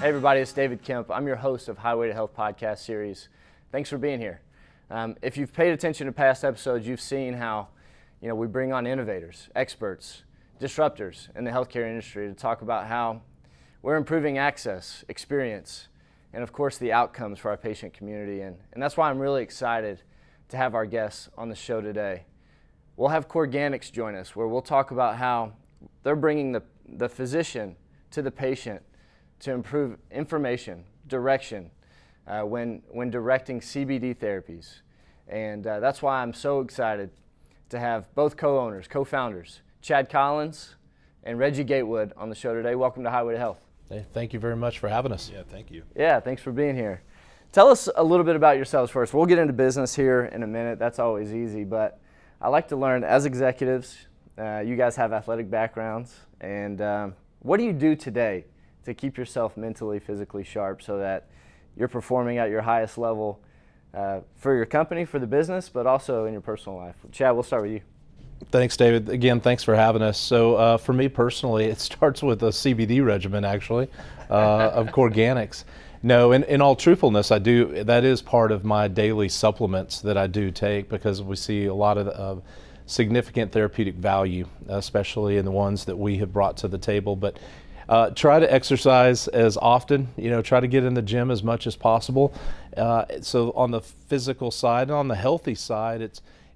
Hey everybody, it's David Kemp. I'm your host of Highway to Health podcast series. Thanks for being here. If you've paid attention to past episodes, you've seen how we bring on innovators, experts, disruptors in the healthcare industry to talk about how we're improving access, experience, and of course the outcomes for our patient community. And that's why I'm really excited to have our guests on the show today. We'll have Corganics join us, where we'll talk about how they're bringing the physician to the patient to improve information, direction, when directing CBD therapies. And that's why I'm so excited to have both co-owners, co-founders, Chad Collins and Reggie Gatewood on the show today. Welcome to Highway to Health. Hey, thank you very much for having us. Yeah, thank you. Yeah, thanks for being here. Tell us a little bit about yourselves first. We'll get into business here in a minute. That's always easy, but I like to learn as executives. You guys have athletic backgrounds, and what do you do today to keep yourself mentally, physically sharp so that you're performing at your highest level for your company, for the business, but also in your personal life? Chad, we'll start with you. Thanks, David. Again, thanks for having us. So for me personally, it starts with a CBD regimen, actually, of Corganics. No, in all truthfulness, that is part of my daily supplements that I do take, because we see a lot of significant therapeutic value, especially in the ones that we have brought to the table. But try to exercise as often, try to get in the gym as much as possible. So on the physical side and on the healthy side,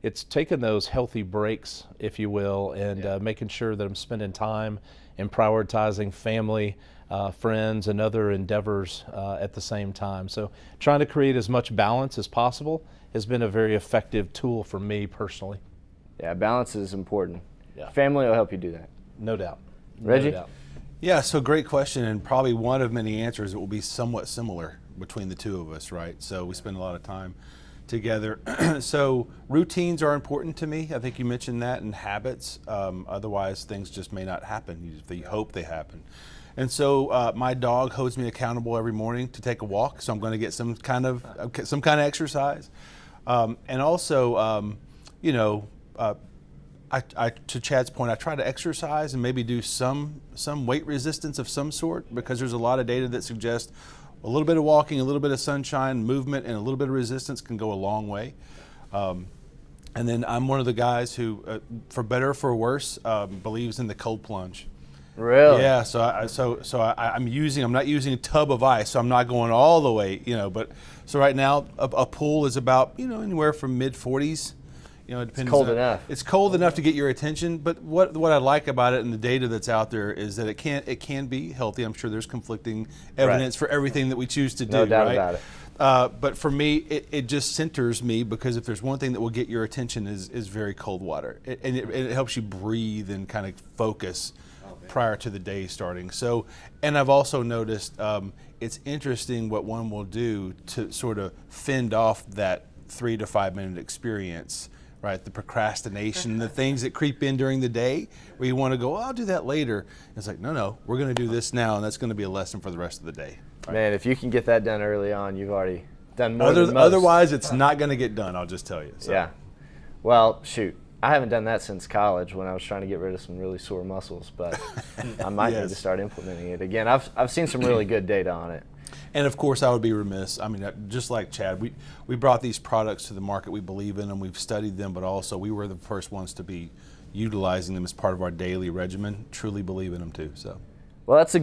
it's taking those healthy breaks, if you will, and making sure that I'm spending time and prioritizing family, friends, and other endeavors at the same time. So trying to create as much balance as possible has been a very effective tool for me personally. Yeah, balance is important. Yeah. Family will help you do that. No doubt. Reggie? No doubt. Yeah, so great question, and probably one of many answers that will be somewhat similar between the two of us, right? So we spend a lot of time together. So routines are important to me. I think you mentioned that, and habits. Otherwise, things just may not happen. You hope they happen. And so my dog holds me accountable every morning to take a walk, so I'm going to get some kind of exercise. And also, to Chad's point, I try to exercise and maybe do some weight resistance of some sort, because there's a lot of data that suggests a little bit of walking, a little bit of sunshine, movement, and a little bit of resistance can go a long way. And then I'm one of the guys who, for better or for worse, believes in the cold plunge. Really? Yeah. So I'm not using a tub of ice, so I'm not going all the way, But so right now, a pool is about anywhere from mid-40s. It depends. It's cold enough. It's cold enough to get your attention, but what I like about it and the data that's out there is that it can be healthy. I'm sure there's conflicting evidence for everything that we choose to do. No doubt right? about it. But for me, it just centers me, because if there's one thing that will get your attention is very cold water, and it helps you breathe and kind of focus prior to the day starting. So, and I've also noticed it's interesting what one will do to sort of fend off that 3 to 5 minute experience. Right, the procrastination, the things that creep in during the day where you want to go, I'll do that later. It's like, no, we're going to do this now, and that's going to be a lesson for the rest of the day. Right? Man, if you can get that done early on, you've already done more than most. Otherwise, it's not going to get done, I'll just tell you. So. Yeah. Well, shoot, I haven't done that since college when I was trying to get rid of some really sore muscles, but I might need to start implementing it again. I've seen some really good data on it. And of course, I would be remiss. I mean, just like Chad, we brought these products to the market. We believe in them. We've studied them, but also we were the first ones to be utilizing them as part of our daily regimen. Truly believe in them too. So, well, that's a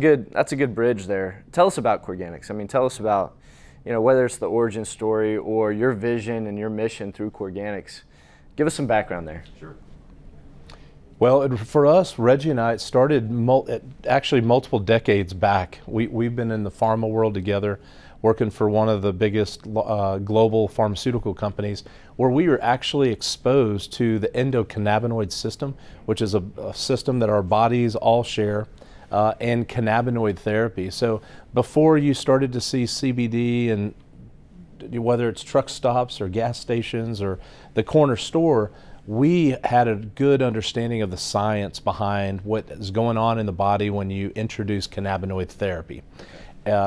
good bridge there. Tell us about Corganics. I mean, tell us about whether it's the origin story or your vision and your mission through Corganics. Give us some background there. Sure. Well, for us, Reggie and I, it started actually multiple decades back. We've been in the pharma world together, working for one of the biggest global pharmaceutical companies, where we were actually exposed to the endocannabinoid system, which is a system that our bodies all share, and cannabinoid therapy. So before you started to see CBD, and whether it's truck stops or gas stations or the corner store, we had a good understanding of the science behind what is going on in the body when you introduce cannabinoid therapy,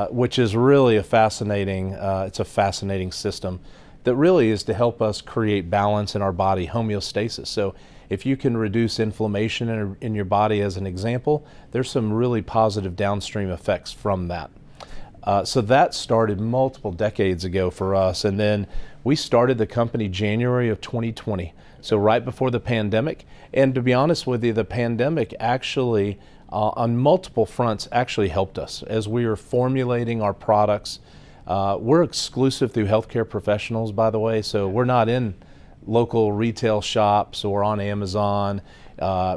which is really it's a fascinating system that really is to help us create balance in our body, homeostasis. So if you can reduce inflammation in your body, as an example, there's some really positive downstream effects from that. So that started multiple decades ago for us. And then we started the company January of 2020. So right before the pandemic. And to be honest with you, the pandemic actually, on multiple fronts, actually helped us as we were formulating our products. We're exclusive through healthcare professionals, by the way. So we're not in local retail shops or on Amazon.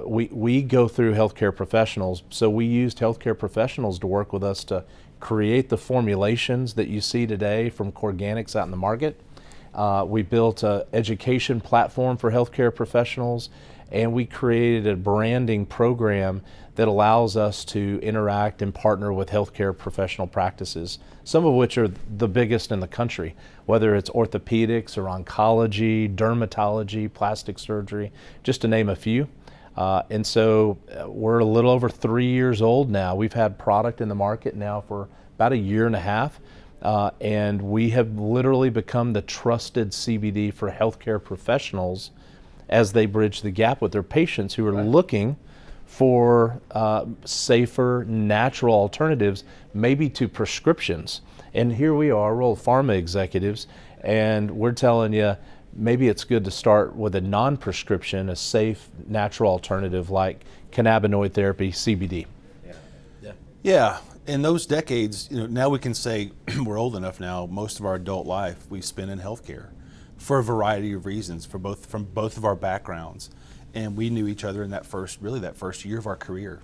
We go through healthcare professionals. So we used healthcare professionals to work with us to create the formulations that you see today from Corganics out in the market. We built an education platform for healthcare professionals, and we created a branding program that allows us to interact and partner with healthcare professional practices, some of which are the biggest in the country, whether it's orthopedics or oncology, dermatology, plastic surgery, just to name a few. And so we're a little over 3 years old now. We've had product in the market now for about a year and a half. And we have literally become the trusted CBD for healthcare professionals as they bridge the gap with their patients who are looking for safer, natural alternatives, maybe to prescriptions. And here we are, we're all pharma executives, and we're telling you, maybe it's good to start with a non-prescription, a safe, natural alternative like cannabinoid therapy, CBD. Yeah, in those decades, now we can say we're old enough now. Most of our adult life we spent in healthcare, for a variety of reasons, from both of our backgrounds, and we knew each other in that first year of our career,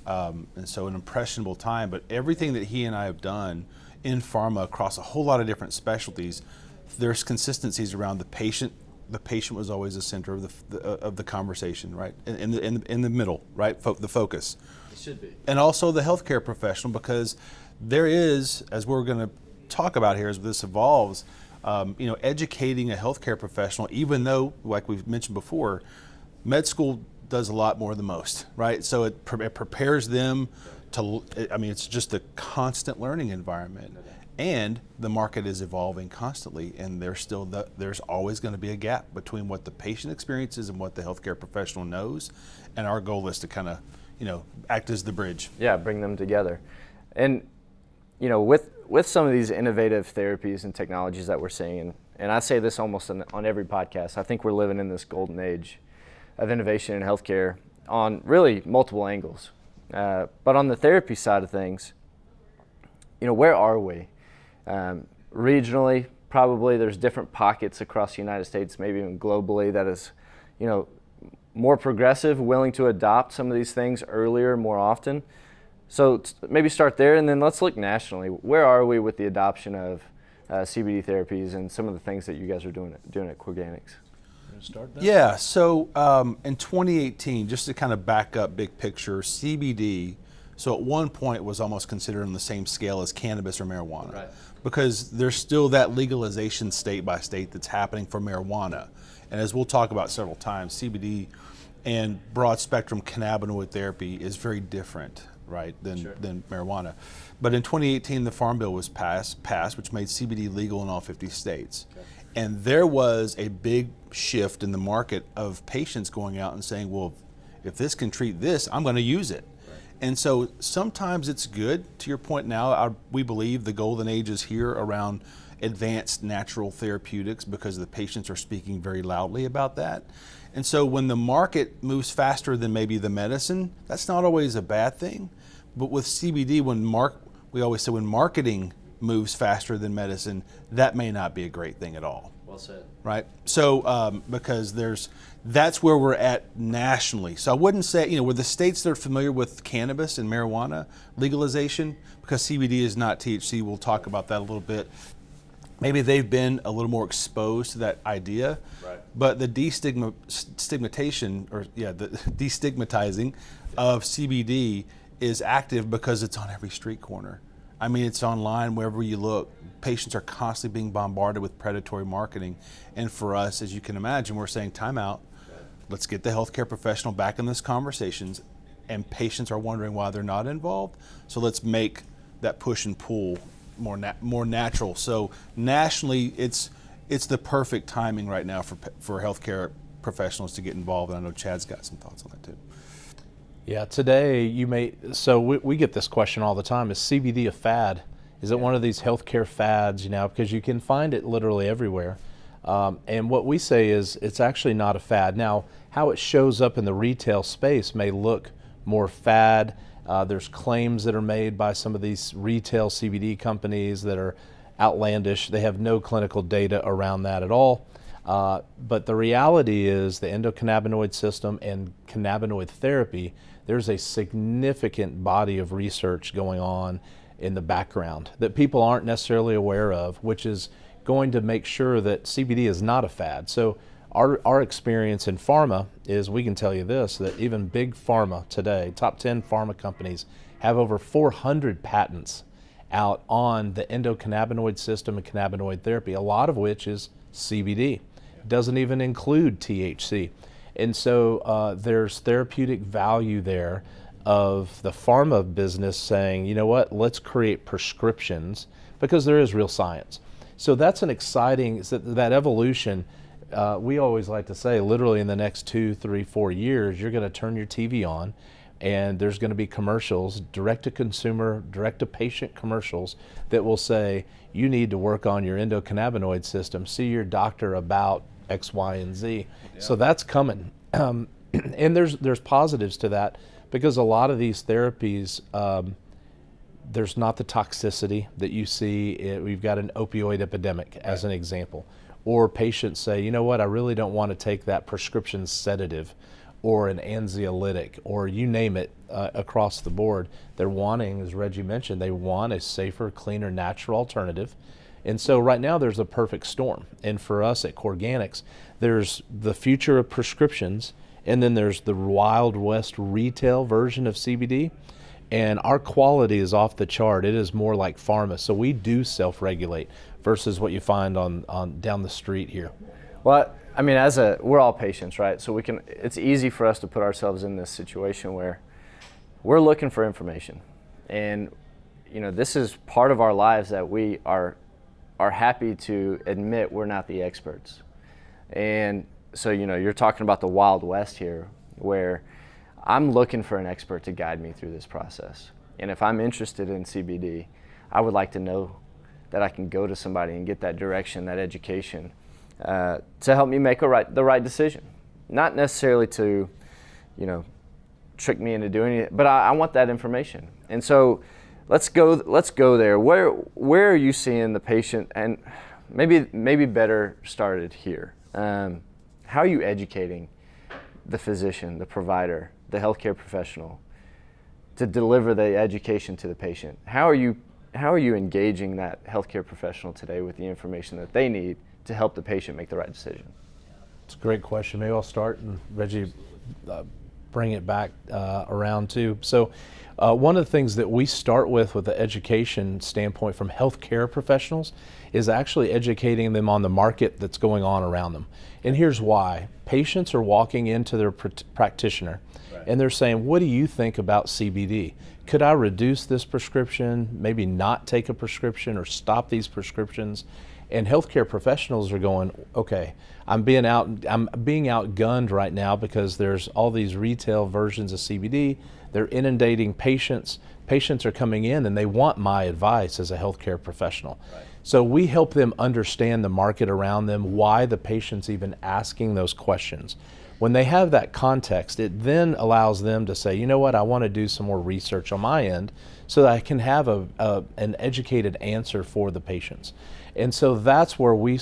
and so an impressionable time. But everything that he and I have done in pharma across a whole lot of different specialties, there's consistencies around the patient. The patient was always the center of the conversation, right? In the middle, right? The focus. It should be. And also the healthcare professional, because there is, as we're going to talk about here as this evolves, educating a healthcare professional, even though, like we've mentioned before, med school does a lot more than most, right? So it prepares them to, it's just a constant learning environment. And the market is evolving constantly, and there's always going to be a gap between what the patient experiences and what the healthcare professional knows. And our goal is to kind of, act as the bridge. Yeah, bring them together. And, with some of these innovative therapies and technologies that we're seeing, and I say this almost on every podcast, I think we're living in this golden age of innovation in healthcare on really multiple angles. But on the therapy side of things, where are we? Regionally, probably there's different pockets across the United States, maybe even globally, that is, more progressive, willing to adopt some of these things earlier, more often. So maybe start there, and then let's look nationally. Where are we with the adoption of CBD therapies and some of the things that you guys are doing at Corganics? Start that? Yeah, so in 2018, just to kind of back up big picture, CBD, so at one point was almost considered on the same scale as cannabis or marijuana, Right. because there's still that legalization state by state that's happening for marijuana. And as we'll talk about several times, CBD and broad spectrum cannabinoid therapy is very different, right, than marijuana. But in 2018, the Farm Bill was passed, which made CBD legal in all 50 states. Okay. And there was a big shift in the market of patients going out and saying, well, if this can treat this, I'm going to use it. Right. And so sometimes it's good. To your point now, we believe the golden age is here around advanced natural therapeutics, because the patients are speaking very loudly about that. And so when the market moves faster than maybe the medicine, that's not always a bad thing. But with CBD, we always say when marketing moves faster than medicine, that may not be a great thing at all. Well said. Right? So because that's where we're at nationally. So I wouldn't say, where the states that are familiar with cannabis and marijuana legalization, because CBD is not THC, we'll talk about that a little bit. Maybe they've been a little more exposed to that idea, right. But the destigmatizing of CBD is active because it's on every street corner. It's online wherever you look. Patients are constantly being bombarded with predatory marketing. And for us, as you can imagine, we're saying time out. Right. Let's get the healthcare professional back in these conversations. And patients are wondering why they're not involved. So let's make that push and pull more natural. So nationally, it's the perfect timing right now for healthcare professionals to get involved. And I know Chad's got some thoughts on that too. Yeah, today we get this question all the time: is CBD a fad? Is it one of these healthcare fads, because you can find it literally everywhere. And what we say is it's actually not a fad. Now, how it shows up in the retail space may look more fad. There's claims that are made by some of these retail CBD companies that are outlandish. They have no clinical data around that at all. But the reality is the endocannabinoid system and cannabinoid therapy, there's a significant body of research going on in the background that people aren't necessarily aware of, which is going to make sure that CBD is not a fad. So our experience in pharma is, we can tell you this, that even big pharma today, top 10 pharma companies, have over 400 patents out on the endocannabinoid system and cannabinoid therapy, a lot of which is CBD. Doesn't even include THC. And so there's therapeutic value there of the pharma business saying, you know what, let's create prescriptions, because there is real science. So that's an exciting, that evolution. We always like to say, literally in the next 2, 3, 4 years, you're going to turn your TV on and there's going to be commercials, direct-to-consumer, direct-to-patient commercials that will say, you need to work on your endocannabinoid system, see your doctor about X, Y, and Z. Yeah. So that's coming. And there's positives to that, because a lot of these therapies, there's not the toxicity that you see. We've got an opioid epidemic, as an example. Or patients say, you know what, I really don't want to take that prescription sedative or an anxiolytic, or you name it, across the board. They're wanting, as Reggie mentioned, they want a safer, cleaner, natural alternative. And so right now there's a perfect storm. And for us at Corganics, there's the future of prescriptions, and then there's the Wild West retail version of CBD. And our quality is off the chart. It is more like pharma. So we do self-regulate versus what you find on down the street here. Well, I mean, we're all patients, right? So it's easy for us to put ourselves in this situation where we're looking for information. And, this is part of our lives that we are happy to admit we're not the experts. And so, you're talking about the Wild West here, where I'm looking for an expert to guide me through this process. And if I'm interested in CBD, I would like to know that I can go to somebody and get that direction, that education, to help me make the right decision. Not necessarily to, trick me into doing it, but I want that information. And so let's go there. Where are you seeing the patient, and maybe better started here. How are you educating the physician, the provider, the healthcare professional to deliver the education to the patient? How are you engaging that healthcare professional today with the information that they need to help the patient make the right decision? It's a great question. Maybe I'll start, and Reggie, bring it back around too. So one of the things that we start with the education standpoint from healthcare professionals is actually educating them on the market that's going on around them. And here's why. Patients are walking into their practitioner, right, and they're saying, what do you think about CBD? Could I reduce this prescription, maybe not take a prescription, or stop these prescriptions? And healthcare professionals are going, okay, I'm being outgunned right now because there's all these retail versions of CBD. They're inundating patients. Patients are coming in and they want my advice as a healthcare professional. Right. So we help them understand the market around them, why the patient's even asking those questions. When they have that context, it then allows them to say, you know what, I want to do some more research on my end so that I can have an educated answer for the patients. And so that's where we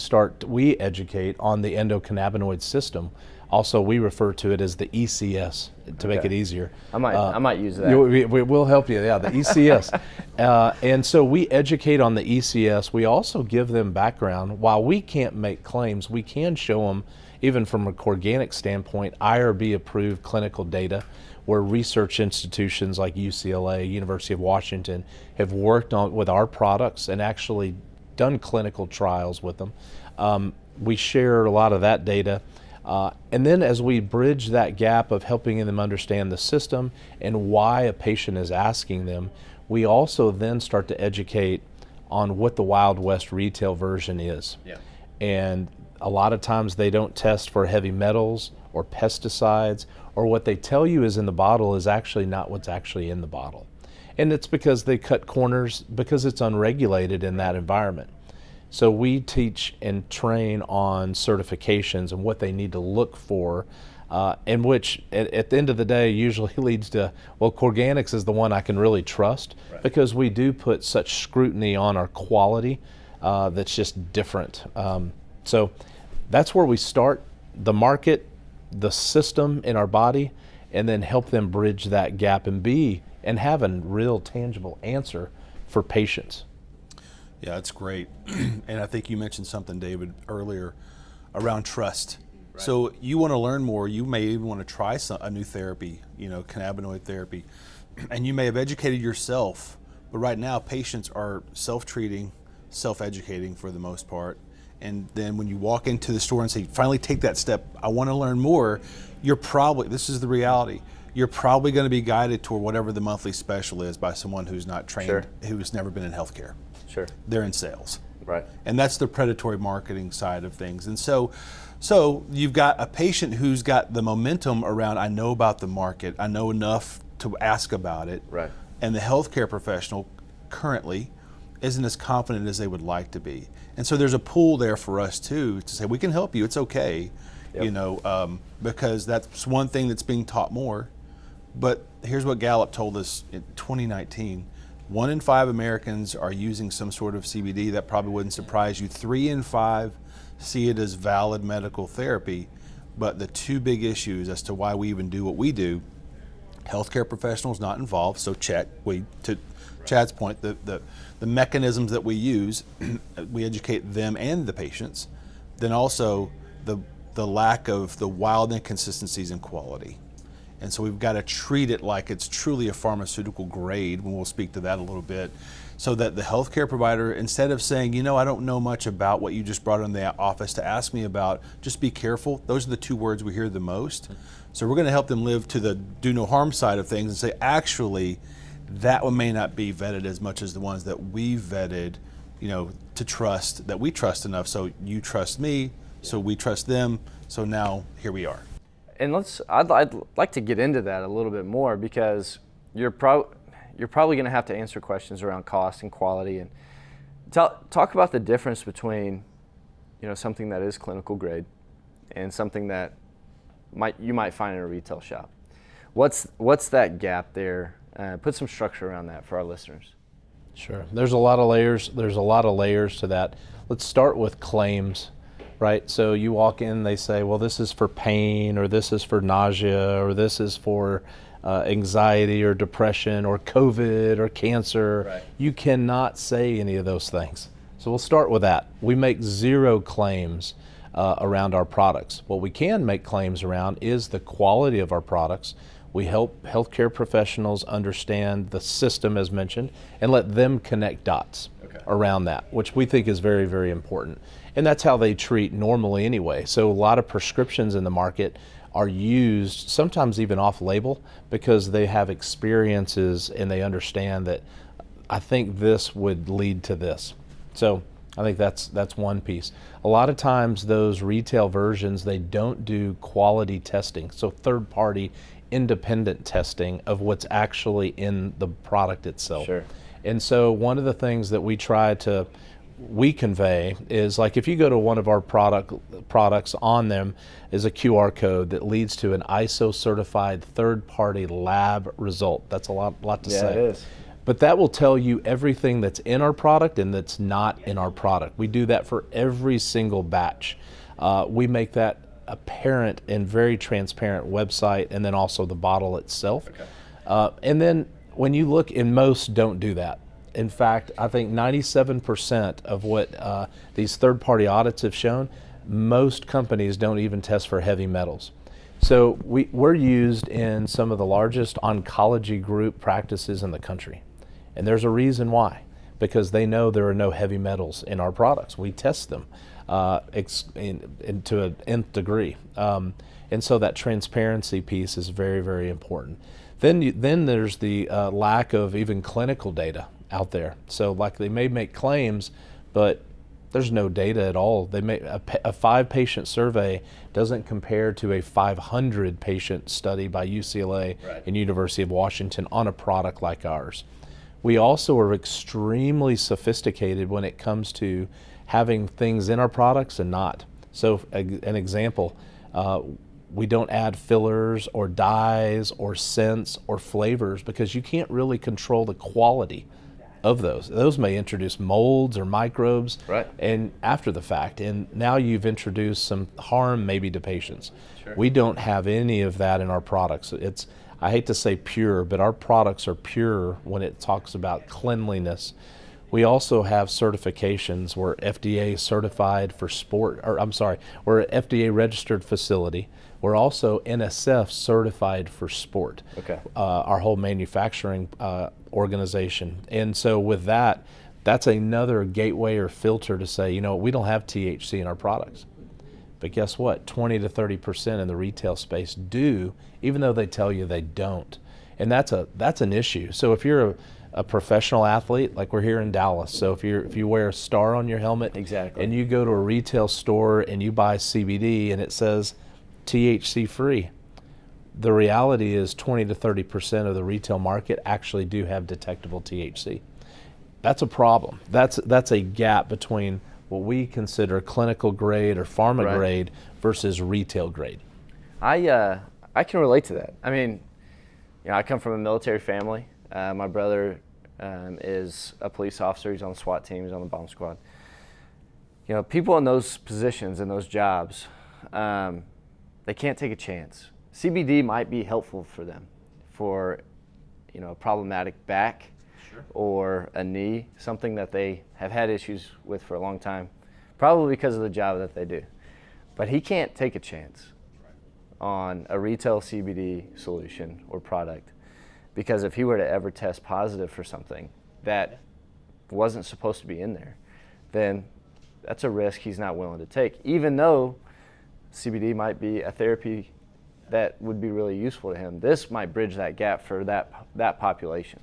educate on the endocannabinoid system. Also, we refer to it as the ECS to make it easier. I might use that. We'll help you, yeah, the ECS. And so we educate on the ECS. We also give them background. While we can't make claims, we can show them, even from a Corganic standpoint, IRB approved clinical data where research institutions like UCLA, University of Washington have worked with our products and actually done clinical trials with them. We share a lot of that data. And then as we bridge that gap of helping them understand the system and why a patient is asking them, we also then start to educate on what the Wild West retail version is. Yeah. And a lot of times they don't test for heavy metals or pesticides, or what they tell you is in the bottle is actually not what's actually in the bottle. And it's because they cut corners because it's unregulated in that environment. So we teach and train on certifications and what they need to look for, and which at the end of the day usually leads to, well, Corganics is the one I can really trust, because we do put such scrutiny on our quality that's just different. So that's where we start, the market, the system in our body, and then help them bridge that gap and have a real tangible answer for patients. Yeah, that's great. And I think you mentioned something, David, earlier around trust. Right. So you want to learn more, you may even want to try a new therapy, cannabinoid therapy, and you may have educated yourself, but right now patients are self-treating, self-educating for the most part. And then when you walk into the store and say, finally take that step, I want to learn more, this is the reality, you're probably going to be guided toward whatever the monthly special is by someone who's not trained, Sure. who's never been in healthcare. Sure. They're in sales. Right. And that's the predatory marketing side of things. And so you've got a patient who's got the momentum around, I know about the market, I know enough to ask about it. Right. And the healthcare professional currently isn't as confident as they would like to be. And so there's a pool there for us too to say, we can help you, it's okay, because that's one thing that's being taught more. But here's what Gallup told us in 2019. 1 in 5 Americans are using some sort of CBD. That probably wouldn't surprise you. 3 in 5 see it as valid medical therapy. But the two big issues as to why we even do what we do, healthcare professionals not involved, so check. To Chad's point, the mechanisms that we use, we educate them and the patients. Then also the lack of the wild inconsistencies in quality. And so we've got to treat it like it's truly a pharmaceutical grade, when we'll speak to that a little bit, so that the healthcare provider, instead of saying, I don't know much about what you just brought in the office to ask me about, just be careful. Those are the two words we hear the most. So we're going to help them live to the do no harm side of things and say, actually, that one may not be vetted as much as the ones that we vetted, to trust, that we trust enough. So you trust me, so we trust them. So now here we are. And I'd like to get into that a little bit more, because you're probably going to have to answer questions around cost and quality, and talk about the difference between, something that is clinical grade and something that you might find in a retail shop. What's that gap there? Put some structure around that for our listeners. Sure. There's a lot of layers. There's a lot of layers to that. Let's start with claims. Right, so you walk in, they say, well, this is for pain, or this is for nausea, or this is for anxiety or depression or COVID or cancer. Right. You cannot say any of those things. So we'll start with that. We make zero claims around our products. What we can make claims around is the quality of our products. We help healthcare professionals understand the system, as mentioned, and let them connect dots around that, which we think is very, very important. And that's how they treat normally anyway. So a lot of prescriptions in the market are used, sometimes even off-label, because they have experiences and they understand that I think this would lead to this. So I think that's one piece. A lot of times those retail versions, they don't do quality testing, so third-party independent testing of what's actually in the product itself. Sure. And so one of the things that we convey is, like, if you go to one of our products, on them is a QR code that leads to an ISO certified third-party lab result. That's a lot to say. Yeah, it is. But that will tell you everything that's in our product and that's not in our product. We do that for every single batch. We make that apparent and very transparent website, and then also the bottle itself. And then when you look, and most don't do that. In fact, I think 97% of what these third-party audits have shown, most companies don't even test for heavy metals. So we're used in some of the largest oncology group practices in the country. And there's a reason why, because they know there are no heavy metals in our products. We test them to an nth degree. And so that transparency piece is very, very important. Then there's the lack of even clinical data out there. So like, they may make claims, but There's no data at all. They make a 5-patient survey doesn't compare to a 500-patient study by UCLA and University of Washington on a product like ours. We also are extremely sophisticated when it comes to having things in our products and not. So an example, we don't add fillers or dyes or scents or flavors because you can't really control the quality of those. Those may introduce molds or microbes and after the fact, and now you've introduced some harm maybe to patients. We don't have any of that in our products. It's, I hate to say pure, but our products are pure when it talks about cleanliness. We also have certifications. We're FDA certified for sport, or I'm sorry, we're an FDA registered facility. We're also NSF certified for sport, our whole manufacturing organization. And so with that, that's another gateway or filter to say, you know, we don't have THC in our products. But guess what? 20 to 30% in the retail space do, even though they tell you they don't. And that's an issue. So if you're a professional athlete, like we're here in Dallas, so if you wear a star on your helmet and you go to a retail store and you buy CBD and it says THC free, the reality is 20 to 30% of the retail market actually do have detectable THC. That's a problem. That's a gap between what we consider clinical grade or pharma grade versus retail grade. I can relate to that. I mean, you know, I come from a military family. My brother is a police officer. He's on the SWAT team. He's on the bomb squad. You know, people in those positions, in those jobs, they can't take a chance. CBD might be helpful for them for, you know, a problematic back or a knee, something that they have had issues with for a long time, probably because of the job that they do. But he can't take a chance on a retail CBD solution or product, because if he were to ever test positive for something that wasn't supposed to be in there, then that's a risk he's not willing to take, even though CBD might be a therapy that would be really useful to him. This might bridge that gap for that population.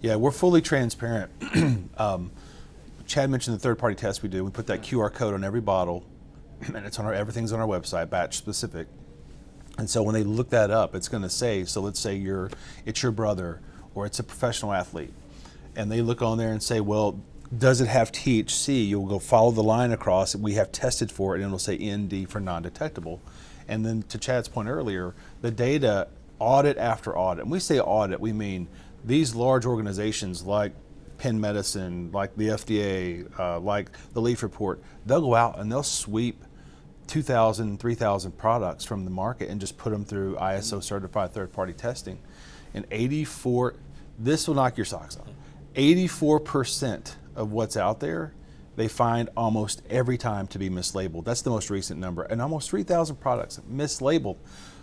Yeah, we're fully transparent. Chad mentioned the third-party test we do. We put that QR code on every bottle, and it's on everything's on our website, batch specific. And so when they look that up, it's going to say, so let's say it's your brother or it's a professional athlete, and they look on there and say, well, does it have THC? You'll go follow the line across. We have tested for it, and it'll say ND for non-detectable. And then to Chad's point earlier, the data audit after audit, and we say audit, we mean these large organizations like Penn Medicine, like the FDA, like the Leaf Report, they'll go out and they'll sweep 2,000, 3,000 products from the market and just put them through ISO certified third-party testing. And this will knock your socks off. 84% of what's out there, they find almost every time to be mislabeled. That's the most recent number. And almost 3,000 products mislabeled.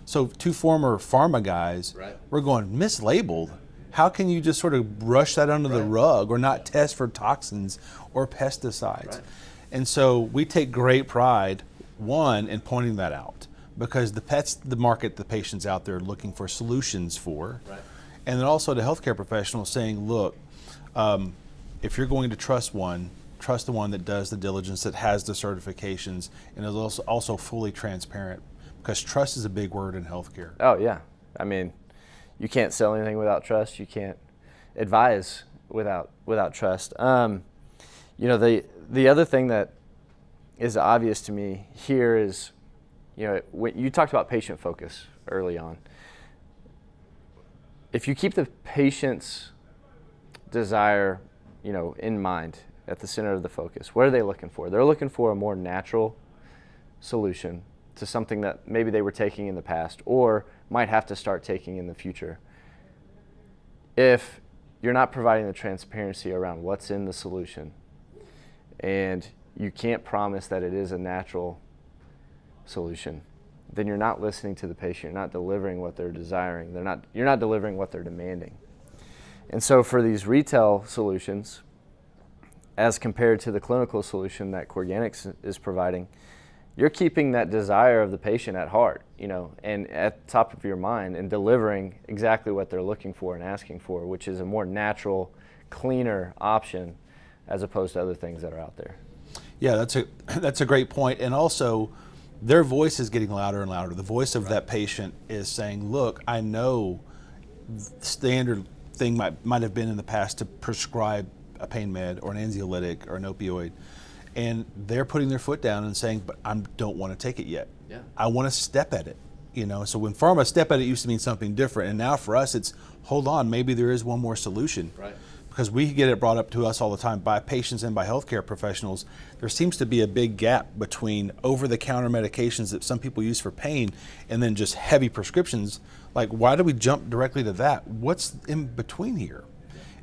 So two former pharma guys were going, mislabeled? How can you just sort of brush that under the rug or not test for toxins or pesticides? And so we take great pride, one, in pointing that out, because that's the market the patients out there looking for solutions for. And then also the healthcare professionals saying, look, if you're going to trust one, trust the one that does the diligence, that has the certifications, and is also fully transparent, because trust is a big word in healthcare. Oh yeah, I mean, you can't sell anything without trust. You can't advise without trust. You know, the other thing that is obvious to me here is, you know, when you talked about patient focus early on. If you keep the patient's desire, you know, in mind at the center of the focus, what are they looking for? They're looking for a more natural solution to something that maybe they were taking in the past or might have to start taking in the future. If you're not providing the transparency around what's in the solution, and you can't promise that it is a natural solution, then you're not listening to the patient. You're not delivering what they're desiring. You're not delivering what they're demanding. And so for these retail solutions, as compared to the clinical solution that Corganics is providing, you're keeping that desire of the patient at heart, you know, and at the top of your mind, and delivering exactly what they're looking for and asking for, which is a more natural, cleaner option as opposed to other things that are out there. Yeah, that's a great point. And also, their voice is getting louder and louder. The voice of that patient is saying, look, I know standard thing might have been in the past to prescribe a pain med or an anxiolytic or an opioid. And they're putting their foot down and saying, but I don't want to take it yet. Yeah. I want to step at it. So when pharma step at it used to mean something different. And now for us, it's, hold on, maybe there is one more solution. Right. Because we get it brought up to us all the time by patients and by healthcare professionals. There seems to be a big gap between over-the-counter medications that some people use for pain and then just heavy prescriptions. Like, why do we jump directly to that? What's in between here?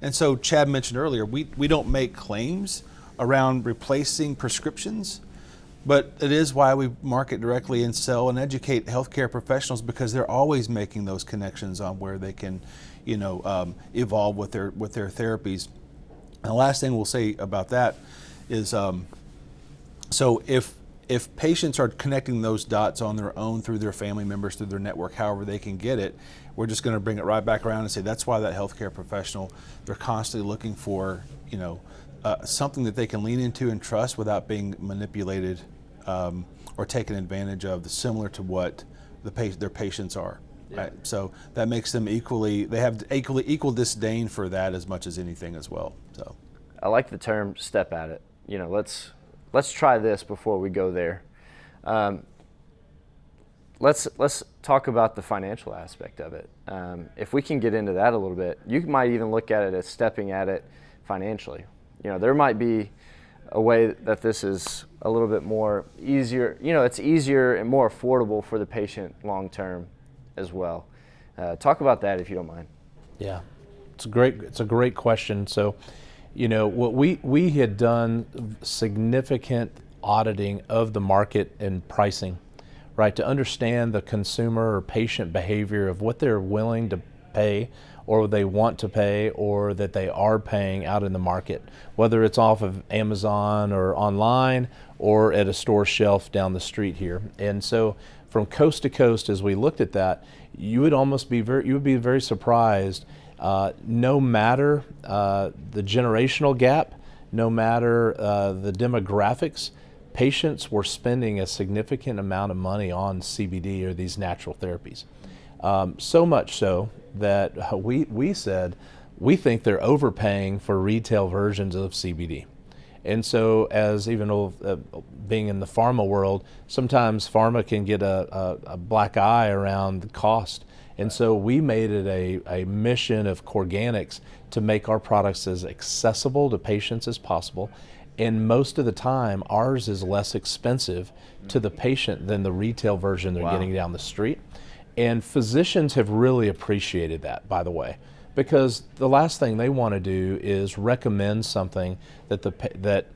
And so Chad mentioned earlier, we don't make claims around replacing prescriptions, but it is why we market directly and sell and educate healthcare professionals, because they're always making those connections on where they can evolve with their therapies. And the last thing we'll say about that is, so if patients are connecting those dots on their own through their family members, through their network, however they can get it, we're just going to bring it right back around and say that's why that healthcare professional, they're constantly looking for something that they can lean into and trust without being manipulated or taken advantage of, similar to what their patients are. Yeah. Right? So that makes them they have equal disdain for that as much as anything as well. So I like the term "step at it." Let's try this before we go there. Let's talk about the financial aspect of it. If we can get into that a little bit, you might even look at it as stepping at it financially. There might be a way that this is a little bit more easier. It's easier and more affordable for the patient long term as well. Talk about that if you don't mind. Yeah, it's a great question. So, what we had done significant auditing of the market and pricing, right, to understand the consumer or patient behavior of what they're willing to pay, or they want to pay, or that they are paying out in the market, whether it's off of Amazon or online or at a store shelf down the street here. And so from coast to coast, as we looked at that, you would be very surprised, no matter the generational gap, no matter the demographics, patients were spending a significant amount of money on CBD or these natural therapies. So much so that we said we think they're overpaying for retail versions of CBD. And so, as even being in the pharma world, sometimes pharma can get a black eye around the cost. And so we made it a mission of Corganics to make our products as accessible to patients as possible. And most of the time, ours is less expensive to the patient than the retail version they're getting down the street. And physicians have really appreciated that, by the way, because the last thing they want to do is recommend something that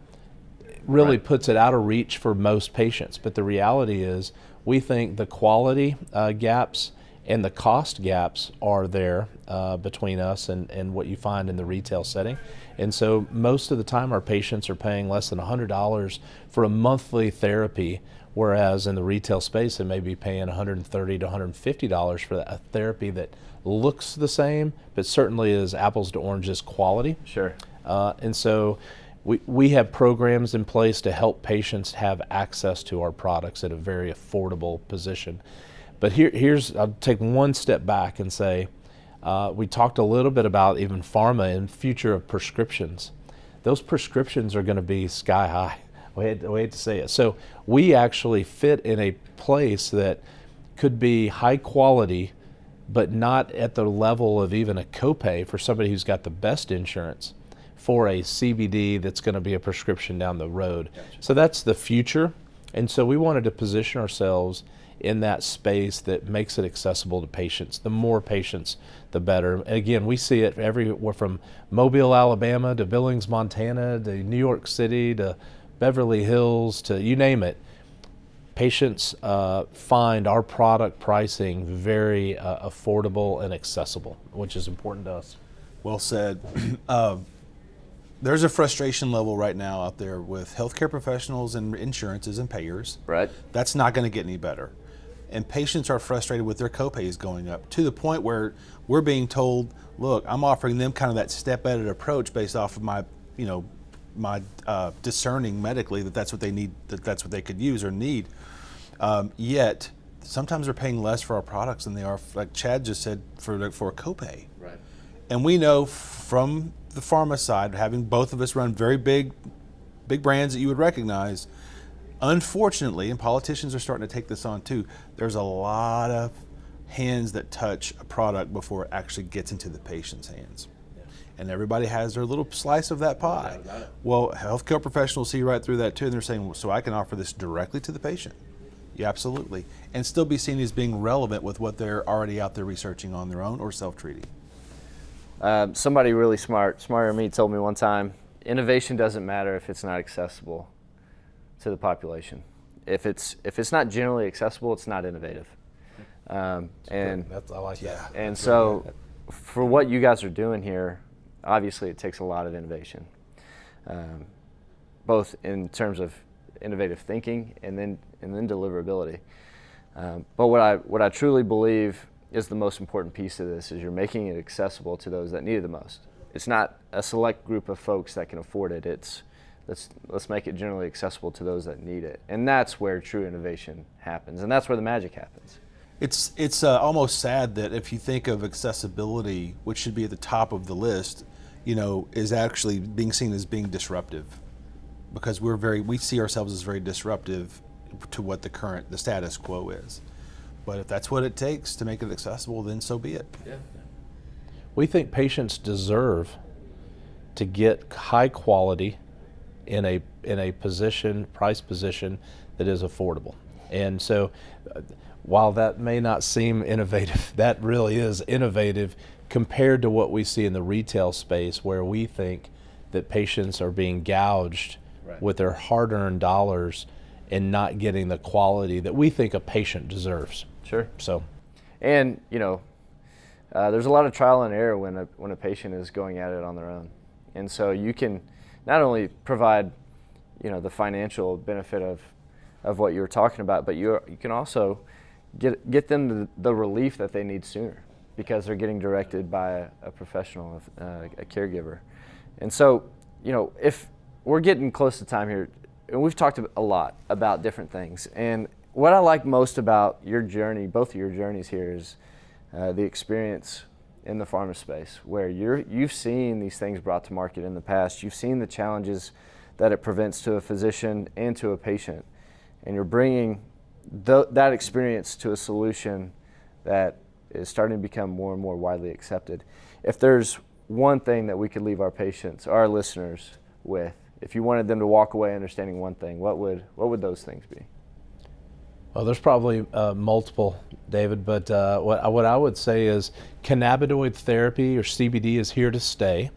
really puts it out of reach for most patients. But the reality is, we think the quality gaps and the cost gaps are there between us and what you find in the retail setting. And so most of the time our patients are paying less than $100 for a monthly therapy, whereas in the retail space they may be paying $130 to $150 for a therapy that looks the same, but certainly is apples to oranges quality. Sure. And so we have programs in place to help patients have access to our products at a very affordable position. But I'll take one step back and say, we talked a little bit about even pharma and future of prescriptions. Those prescriptions are going to be sky high. We hate to say it. So we actually fit in a place that could be high quality, but not at the level of even a copay for somebody who's got the best insurance for a CBD that's going to be a prescription down the road. Gotcha. So that's the future. And so we wanted to position ourselves in that space that makes it accessible to patients. The more patients, the better. And again, we see it everywhere from Mobile, Alabama to Billings, Montana to New York City to Beverly Hills to you name it. Patients find our product pricing very affordable and accessible, which is important to us. Well said. There's a frustration level right now out there with healthcare professionals and insurances and payers. Right. That's not going to get any better. And patients are frustrated with their copays going up to the point where we're being told, look, I'm offering them kind of that step-at-it approach based off of my, discerning medically that that's what they need, that's what they could use or need. Yet sometimes they're paying less for our products than they are, like Chad just said, for a copay. Right. And we know from the pharma side, having both of us run very big brands that you would recognize, unfortunately, and politicians are starting to take this on too, there's a lot of hands that touch a product before it actually gets into the patient's hands. Yeah. And everybody has their little slice of that pie. Well, healthcare professionals see right through that too, and they're saying, well, so I can offer this directly to the patient. Yeah, absolutely. And still be seen as being relevant with what they're already out there researching on their own or self-treating. Somebody really smarter than me, told me one time, innovation doesn't matter if it's not accessible to the population. If it's not generally accessible, it's not innovative. I like that. And so for what you guys are doing here, obviously it takes a lot of innovation, both in terms of innovative thinking and then deliverability. But what I truly believe is the most important piece of this is you're making it accessible to those that need it the most. It's not a select group of folks that can afford it. It's let's make it generally accessible to those that need it. And that's where true innovation happens. And that's where the magic happens. It's almost sad that if you think of accessibility, which should be at the top of the list, is actually being seen as being disruptive, because we see ourselves as very disruptive to what the status quo is. But if that's what it takes to make it accessible, then so be it. Yeah. We think patients deserve to get high quality in a price position that is affordable. And so while that may not seem innovative, that really is innovative compared to what we see in the retail space, where we think that patients are being gouged with their hard-earned dollars and not getting the quality that we think a patient deserves. Sure. So, and there's a lot of trial and error when a patient is going at it on their own, and so you can not only provide the financial benefit of what you were talking about, but you can also get them the relief that they need sooner, because they're getting directed by a professional, a caregiver. And so if we're getting close to time here, and we've talked a lot about different things, and what I like most about your journey, both of your journeys here, is the experience in the pharma space, where you've seen these things brought to market in the past. You've seen the challenges that it prevents to a physician and to a patient, and you're bringing that experience to a solution that is starting to become more and more widely accepted. If there's one thing that we could leave our patients, our listeners, with, if you wanted them to walk away understanding one thing, what would those things be? Well, there's probably multiple, David, but what I would say is cannabinoid therapy, or CBD, is here to stay,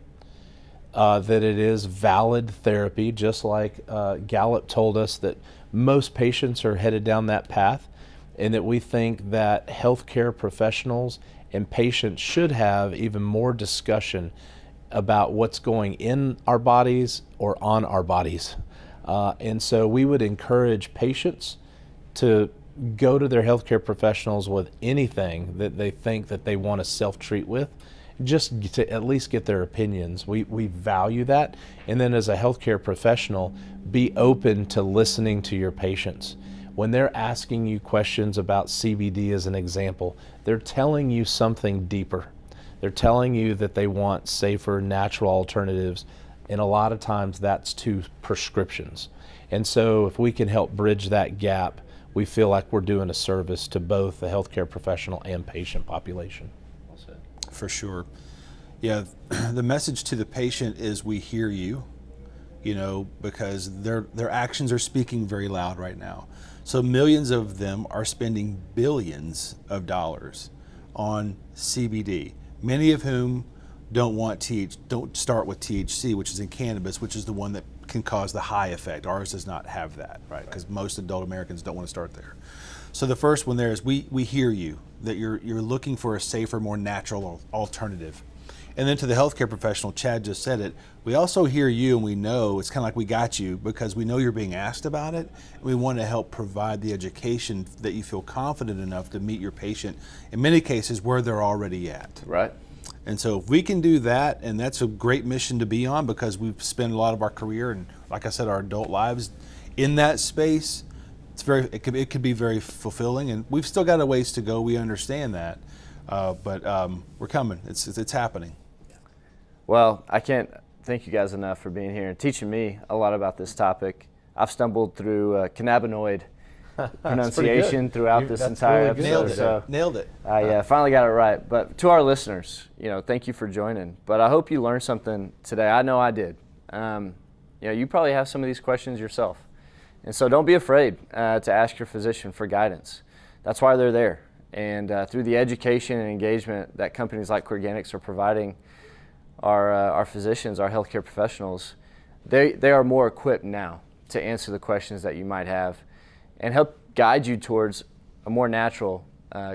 that it is valid therapy, just like Gallup told us that most patients are headed down that path, and that we think that healthcare professionals and patients should have even more discussion about what's going in our bodies or on our bodies. And so we would encourage patients to go to their healthcare professionals with anything that they think that they want to self-treat with, just to at least get their opinions. We value that. And then as a healthcare professional, be open to listening to your patients. When they're asking you questions about CBD, as an example, they're telling you something deeper. They're telling you that they want safer, natural alternatives, and a lot of times that's to prescriptions. And so if we can help bridge that gap, we feel like we're doing a service to both the healthcare professional and patient population. Well said. For sure. Yeah, the message to the patient is we hear you, because their actions are speaking very loud right now. So millions of them are spending billions of dollars on CBD, many of whom don't start with THC, which is in cannabis, which is the one that can cause the high effect. Ours does not have that, right? Because most adult Americans don't want to start there. So the first one there is we hear you, that you're looking for a safer, more natural alternative. And then to the healthcare professional, Chad just said it, we also hear you, and we know it's kind of like we got you, because we know you're being asked about it, and we want to help provide the education that you feel confident enough to meet your patient, in many cases where they're already at. Right. And so if we can do that, and that's a great mission to be on, because we've spent a lot of our career and, like I said, our adult lives in that space, it could be very fulfilling. And we've still got a ways to go. We understand that, but we're coming. It's happening. Well, I can't thank you guys enough for being here and teaching me a lot about this topic. I've stumbled through cannabinoid pronunciation throughout this entire episode. Nailed it. I finally got it right. But to our listeners, thank you for joining. But I hope you learned something today. I know I did. You probably have some of these questions yourself. And so don't be afraid to ask your physician for guidance. That's why they're there. And through the education and engagement that companies like Corganics are providing our physicians, our healthcare professionals, they are more equipped now to answer the questions that you might have and help guide you towards a more natural,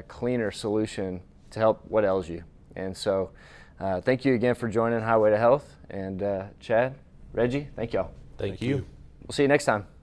cleaner solution to help what ails you. And so thank you again for joining Highway to Health. And Chad, Reggie, thank y'all. Thank you. We'll see you next time.